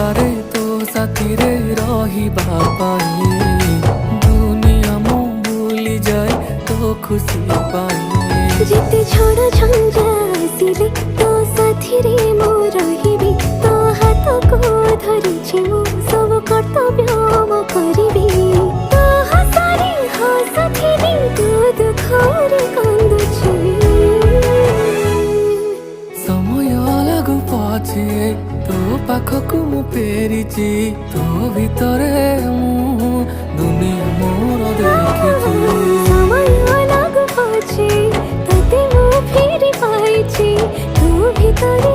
अंधारे तो साथी रे रहिबा पाई दुनिया मु भूली जाए तो खुशी पाई जिते झड़ झंझा आसिले तो साथी रे मु रहिबी तो हाथ को धरिछि मु सब कर्तव्य मु करिबी तो हसारे हसाथी रे तू दुखरे कांदुछि समय लागू पछे तो पाखकु मु फेरिछि तो भितरे मु दुनिया मोर देखिछि समय लागू पछे तते मु फेरि पाइछि तू भितरे